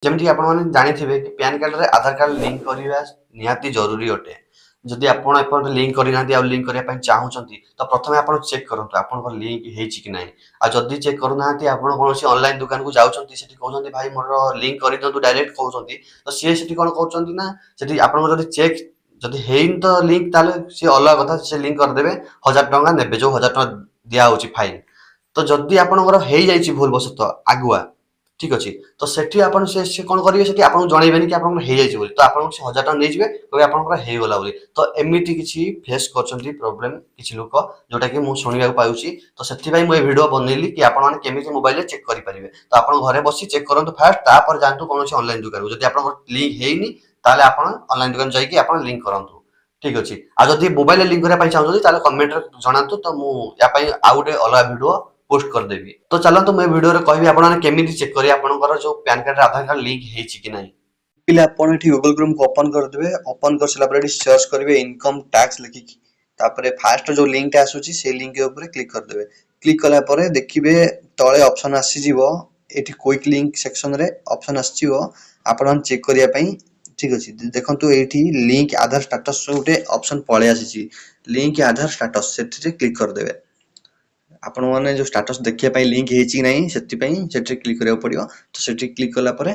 ଯେମିତି କି ଆପଣମାନେ ଜାଣିଥିବେ କି ପ୍ୟାନ୍ କାର୍ଡରେ ଆଧାର କାର୍ଡ ଲିଙ୍କ କରିବା ନିହାତି ଜରୁରୀ ଅଟେ। ଯଦି ଆପଣ ଏପର୍ଯ୍ୟନ୍ତ ଲିଙ୍କ କରିନାହାନ୍ତି ଆଉ ଲିଙ୍କ କରିବା ପାଇଁ ଚାହୁଁଛନ୍ତି ତ ପ୍ରଥମେ ଆପଣ ଚେକ୍ କରନ୍ତୁ ଆପଣଙ୍କର ଲିଙ୍କ ହେଇଛି କି ନାହିଁ। ଆଉ ଯଦି ଚେକ୍ କରୁନାହାନ୍ତି ଆପଣ କୌଣସି ଅନଲାଇନ ଦୋକାନକୁ ଯାଉଛନ୍ତି ସେଠି କହୁଛନ୍ତି ଭାଇ ମୋର ଲିଙ୍କ କରିଦିଅନ୍ତୁ ଡାଇରେକ୍ଟ କହୁଛନ୍ତି ତ ସିଏ ସେଠି କ'ଣ କରୁଛନ୍ତି ନା ସେଠି ଆପଣଙ୍କର ଯଦି ଚେକ୍ ଯଦି ହେଇନି ତ ଲିଙ୍କ ତାହେଲେ ସିଏ ଅଲଗା କଥା ସେ ଲିଙ୍କ କରିଦେବେ 1000 ଟଙ୍କା ନେବେ ଯୋଉ 1000 ଟଙ୍କା ଦିଆହଉଛି ଫାଇନ। ତ ଯଦି ଆପଣଙ୍କର ହେଇଯାଇଛି ଭୁଲ ବଶତଃ ଆଗୁଆ ଠିକ ଅଛି ତ ସେଠି ଆପଣ ସେ କ'ଣ କରିବେ ସେଠି ଆପଣଙ୍କୁ ଜଣେଇବେନି କି ଆପଣଙ୍କର ହେଇଯାଇଛି ବୋଲି ତ ଆପଣଙ୍କୁ ସେ 1000 ଟଙ୍କା ନେଇଯିବେ କହିବେ ଆପଣଙ୍କର ହେଇଗଲା ବୋଲି। ତ ଏମିତି କିଛି ଫେସ୍ କରୁଛନ୍ତି ପ୍ରୋବ୍ଲେମ କିଛି ଲୋକ ଯୋଉଟା କି ମୁଁ ଶୁଣିବାକୁ ପାଉଛି ତ ସେଥିପାଇଁ ମୁଁ ଏ ଭିଡିଓ ବନେଇଲି କି ଆପଣମାନେ କେମିତି ମୋବାଇଲରେ ଚେକ୍ କରିପାରିବେ। ତ ଆପଣ ଘରେ ବସି ଚେକ୍ କରନ୍ତୁ ଫାଷ୍ଟ ତାପରେ ଯାଆନ୍ତୁ କୌଣସି ଅନଲାଇନ ଦୋକାନକୁ ଯଦି ଆପଣଙ୍କର ଲିଙ୍କ ହେଇନି ତାହେଲେ ଆପଣ ଅନଲାଇନ ଦୋକାନ ଯାଇକି ଆପଣ ଲିଙ୍କ କରନ୍ତୁ ଠିକ ଅଛି। ଆଉ ଯଦି ମୋବାଇଲରେ ଲିଙ୍କ କରିବା ପାଇଁ ଚାହୁଁଛନ୍ତି ତାହେଲେ କମେଣ୍ଟରେ ଜଣାନ୍ତୁ ତ ମୁଁ ୟା ପାଇଁ ଆଉ ଗୋଟେ ଅଲଗା ଭିଡିଓ ପୋଷ୍ଟ କରିଦେବି। ତ ଚାଲନ୍ତୁ ମୁଁ ଏ ଭିଡିଓରେ କହିବି ଆପଣମାନେ କେମିତି ଚେକ୍ କରିବେ ଆପଣଙ୍କର ଯୋଉ ପ୍ୟାନ୍ କାର୍ଡରେ ଆଧାର କାର୍ଡ ଲିଙ୍କ ହେଇଛି କି ନାହିଁ। ପିଲା ଆପଣ ଏଠି ଗୁଗଲ କ୍ରୋମକୁ ଓପନ କରିଦେବେ ଓପନ କରିସାରିଲା ପରେ ଏଠି ସର୍ଚ୍ଚ କରିବେ ଇନକମ ଟ୍ୟାକ୍ସ ଲେଖିକି ତାପରେ ଫାଷ୍ଟ ଯୋଉ ଲିଙ୍କଟା ଆସୁଛି ସେଇ ଲିଙ୍କ ଉପରେ କ୍ଲିକ୍ କରିଦେବେ। କ୍ଲିକ୍ କଲା ପରେ ଦେଖିବେ ତଳେ ଅପସନ ଆସିଯିବ ଏଠି କ୍ୱିକ୍ ଲିଙ୍କ ସେକ୍ସନରେ ଅପସନ ଆସିଯିବ ଆପଣମାନେ ଚେକ୍ କରିବା ପାଇଁ ଠିକ ଅଛି। ଦେଖନ୍ତୁ ଏଇଠି ଲିଙ୍କ ଆଧାର ଷ୍ଟାଟସ ଗୋଟେ ଅପସନ ପଳେଇ ଆସିଛି ଲିଙ୍କ ଆଧାର ଷ୍ଟାଟସ ସେଥିରେ କ୍ଲିକ୍ କରିଦେବେ। ଆପଣମାନେ ଯୋଉ ଷ୍ଟାଟସ ଦେଖିବା ପାଇଁ ଲିଙ୍କ ହେଇଛି କି ନାହିଁ ସେଥିପାଇଁ ସେଠି କ୍ଲିକ୍ କରିବାକୁ ପଡିବ। ତ ସେଠି କ୍ଲିକ୍ କଲା ପରେ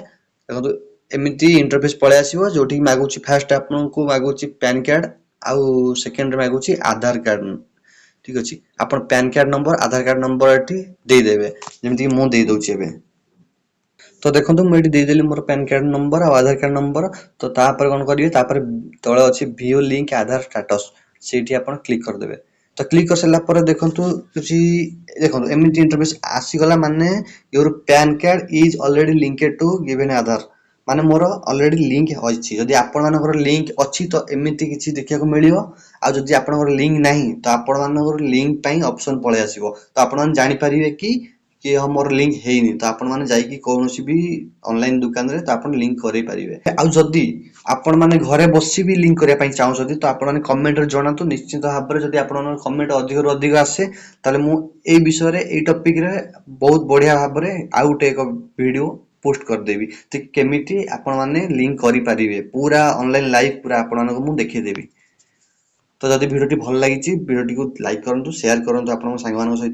ଦେଖନ୍ତୁ ଏମିତି ଇଣ୍ଟରଫେସ ପଳେଇ ଆସିବ ଯୋଉଠି ମାଗୁଛି ଫାଷ୍ଟ ଆପଣଙ୍କୁ ମାଗୁଛି ପ୍ୟାନ୍ କାର୍ଡ ଆଉ ସେକେଣ୍ଡରେ ମାଗୁଛି ଆଧାର କାର୍ଡ ଠିକ ଅଛି। ଆପଣ ପ୍ୟାନ୍ କାର୍ଡ ନମ୍ବର ଆଧାର କାର୍ଡ ନମ୍ବର ଏଠି ଦେଇଦେବେ ଯେମିତିକି ମୁଁ ଦେଇଦଉଛି ଏବେ। ତ ଦେଖନ୍ତୁ ମୁଁ ଏଠି ଦେଇଦେଲି ମୋର ପ୍ୟାନ୍ କାର୍ଡ ନମ୍ବର ଆଉ ଆଧାର କାର୍ଡ ନମ୍ବର ତ ତାପରେ କ'ଣ କରିବେ ତାପରେ ତଳେ ଅଛି ଭିଓ ଲିଙ୍କ ଆଧାର ଷ୍ଟାଟସ ସେଇଠି ଆପଣ କ୍ଲିକ୍ କରିଦେବେ। ତ କ୍ଲିକ୍ କରିସାରିଲା ପରେ ଦେଖନ୍ତୁ କିଛି ଦେଖନ୍ତୁ ଏମିତି ଇଣ୍ଟରଫେସ ଆସିଗଲା ମାନେ your PAN card is already linked to given Aadhaar ମାନେ ମୋର ଅଲରେଡି ଲିଙ୍କ ଅଛି। ଯଦି ଆପଣମାନଙ୍କର ଲିଙ୍କ ଅଛି ତ ଏମିତି କିଛି ଦେଖିବାକୁ ମିଳିବ ଆଉ ଯଦି ଆପଣଙ୍କର ଲିଙ୍କ ନାହିଁ ତ ଆପଣମାନଙ୍କର ଲିଙ୍କ ପାଇଁ ଅପସନ ପଳେଇ ଆସିବ ତ ଆପଣମାନେ ଜାଣିପାରିବେ କି ହଁ ମୋର ଲିଙ୍କ ହେଇନି ତ ଆପଣମାନେ ଯାଇକି କୌଣସି ବି ଅନଲାଇନ ଦୋକାନରେ ତ ଆପଣ ଲିଙ୍କ କରେଇ ପାରିବେ। ଆଉ ଯଦି ଆପଣମାନେ ଘରେ ବସି ବି ଲିଙ୍କ କରିବା ପାଇଁ ଚାହୁଁଛନ୍ତି ତ ଆପଣମାନେ କମେଣ୍ଟରେ ଜଣାନ୍ତୁ ନିଶ୍ଚିତ ଭାବରେ ଯଦି ଆପଣଙ୍କର କମେଣ୍ଟ ଅଧିକରୁ ଅଧିକ ଆସେ ତାହେଲେ ମୁଁ ଏଇ ବିଷୟରେ ଏଇ ଟପିକରେ ବହୁତ ବଢିଆ ଭାବରେ ଆଉ ଗୋଟେ ଏକ ଭିଡିଓ ପୋଷ୍ଟ କରିଦେବି ତ କେମିତି ଆପଣମାନେ ଲିଙ୍କ କରିପାରିବେ ପୁରା ଅନଲାଇନ ଲାଇଭ ପୁରା ଆପଣମାନଙ୍କୁ ମୁଁ ଦେଖେଇଦେବି। ତ ଯଦି ଭିଡିଓଟି ଭଲ ଲାଗିଛି ଭିଡିଓଟିକୁ ଲାଇକ୍ କରନ୍ତୁ ସେୟାର କରନ୍ତୁ ଆପଣଙ୍କ ସାଙ୍ଗମାନଙ୍କ ସହିତ।